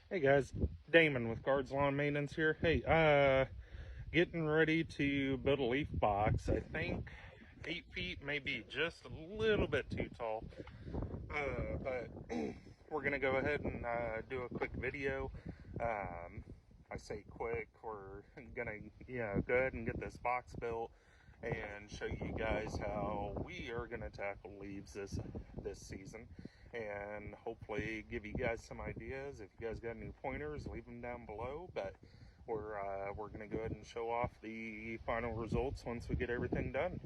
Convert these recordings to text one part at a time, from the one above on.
Hey guys, Damon with Guards Lawn Maintenance here. Hey, getting ready to build a leaf box. I think 8 feet, maybe just a little bit too tall. But we're gonna go ahead and do a quick video. I say quick, we're gonna go ahead and get this box built and show you guys how we are gonna tackle leaves this season, and hopefully give you guys some ideas. If you guys got any pointers, leave them down below. But we're gonna go ahead and show off the final results once we get everything done.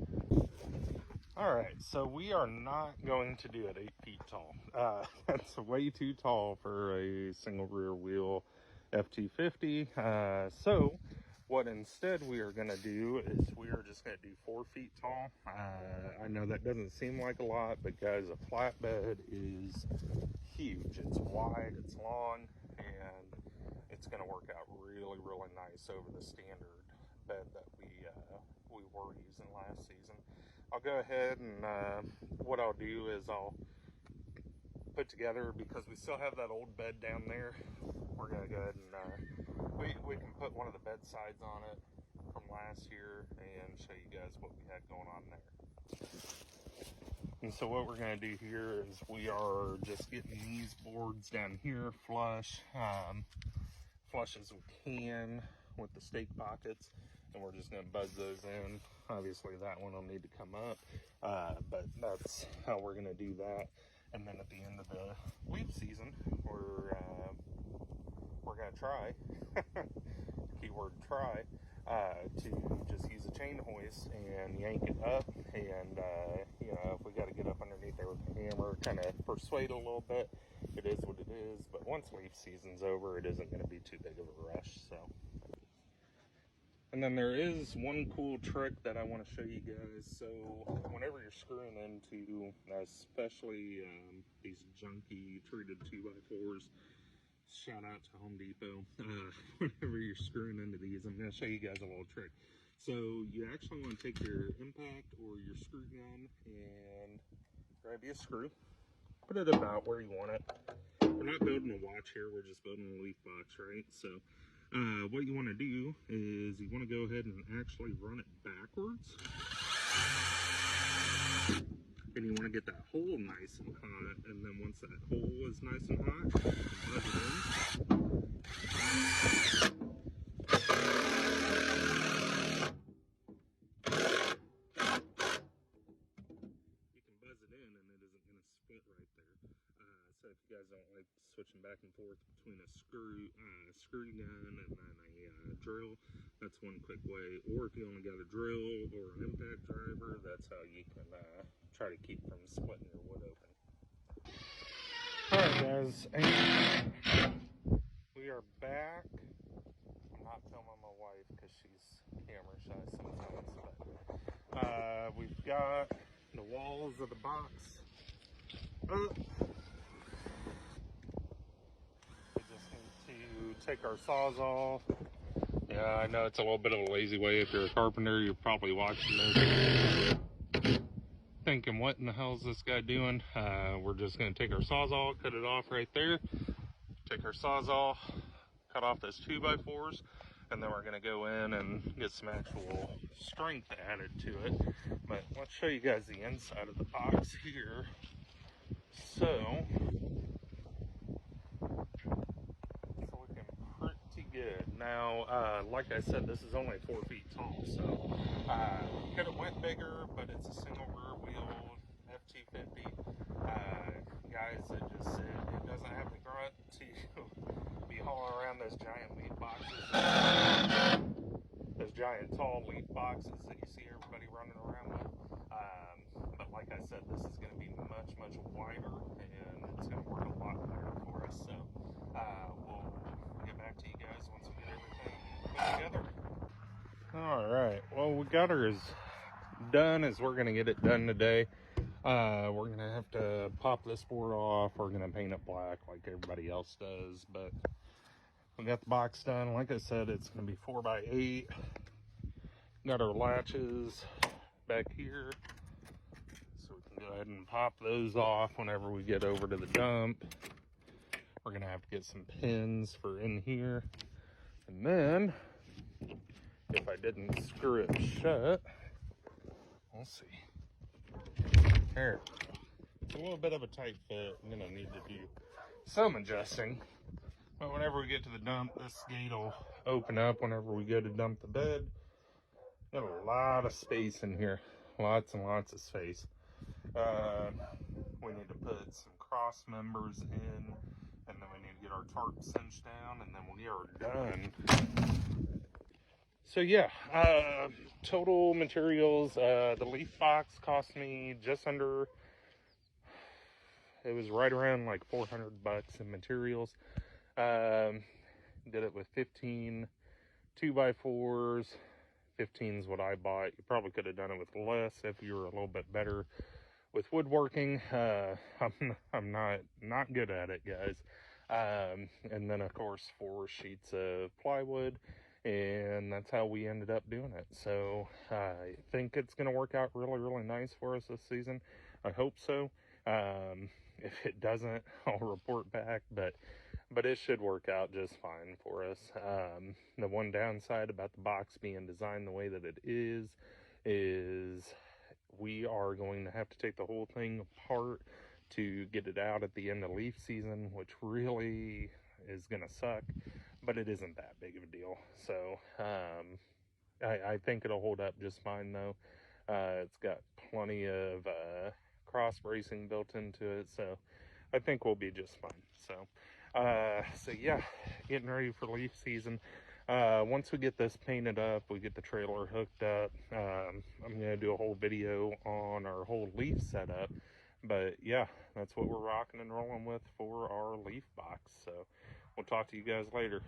All right, so we are not going to do it 8 feet tall. That's way too tall for a single rear wheel FT50. So what instead we are going to do is we are just going to do 4 feet tall. I know that doesn't seem like a lot, but guys, a flatbed is huge. It's wide, it's long, and it's going to work out really, really nice over the standard bed that we were using last season. I'll go ahead and what I'll do is I'll put together, because we still have that old bed down there, we're gonna go ahead and we can put one of the bed sides on it from last year and show you guys what we had going on there. And so what we're gonna do here is we are just getting these boards down here flush as we can with the stake pockets, and we're just going to buzz those in. Obviously that one will need to come up, but that's how we're going to do that. And then at the end of the leaf season, we're going to try keyword try, to just use a chain hoist and yank it up, and if we got to get up underneath there with a hammer, kind of persuade a little bit, it is what it is. But once leaf season's over, it isn't going to be too big of a rush. So, and then there is one cool trick that I want to show you guys. So whenever you're screwing into, especially these junky treated 2x4s, shout out to Home Depot, whenever you're screwing into these, I'm going to show you guys a little trick. So you actually want to take your impact or your screw gun and grab you a screw, put it about where you want it. We're not building a watch here, we're just building a leaf box, right? So what you want to do is you want to go ahead and actually run it backwards. And you want to get that hole nice and hot, and then once that hole is nice and hot, buzz it in. You can buzz it in and it isn't going to split right there. So if you guys don't like switching back and forth between a screw gun and then a drill, that's one quick way. Or if you only got a drill or an impact driver, that's how you can try to keep from splitting your wood open. Alright guys, and we are back. I'm not filming my wife because she's camera shy sometimes, but we've got the walls of the box up. We just need to take our saws off. Yeah, I know it's a little bit of a lazy way. If you're a carpenter, you're probably watching this thinking, what in the hell is this guy doing? We're just going to take our sawzall, cut it off right there, take our sawzall, cut off those 2x4s, and then we're going to go in and get some actual strength added to it. But let's show you guys the inside of the box here. So looking pretty good. Now, like I said, this is only 4 feet tall, so could have went bigger, but it's a single rear wheel FT50. Guys, it doesn't have the grunt to be hauling around those giant leaf boxes, those giant tall leaf boxes that you see everybody running around with. But like I said, this is going to be much, much wider, and it's going to work a lot better for us. So we'll get back to you guys once we get everything put together. All right, well, we got her as done as we're going to get it done today. We're going to have to pop this board off. We're going to paint it black like everybody else does, but we got the box done. Like I said, it's going to be 4x8. Got our latches back here, so we can go ahead and pop those off whenever we get over to the dump. We're gonna have to get some pins for in here. And then, if I didn't screw it shut, we'll see. There. It's a little bit of a tight fit. I'm gonna need to do some adjusting. But whenever we get to the dump, this gate will open up whenever we go to dump the bed. Got a lot of space in here. Lots and lots of space. We need to put some cross members in, and then we need to get our tarp cinched down, and then we are done. So yeah, total materials, the leaf box cost me just under, it was right around like 400 bucks in materials. Did it with 15 2x4s. 15 is what I bought. You probably could have done it with less if you were a little bit better with woodworking. I'm not good at it, guys. And then of course 4 sheets of plywood, and that's how we ended up doing it. So I think it's going to work out really nice for us this season. I hope so. If it doesn't, I'll report back, but it should work out just fine for us. The one downside about the box being designed the way that it is we are going to have to take the whole thing apart to get it out at the end of leaf season, which really is going to suck, but it isn't that big of a deal. So I think it'll hold up just fine though. It's got plenty of cross bracing built into it, so I think we'll be just fine. So yeah, getting ready for leaf season. Once we get this painted up, we get the trailer hooked up, I'm gonna do a whole video on our whole leaf setup. But yeah, that's what we're rocking and rolling with for our leaf box. So we'll talk to you guys later.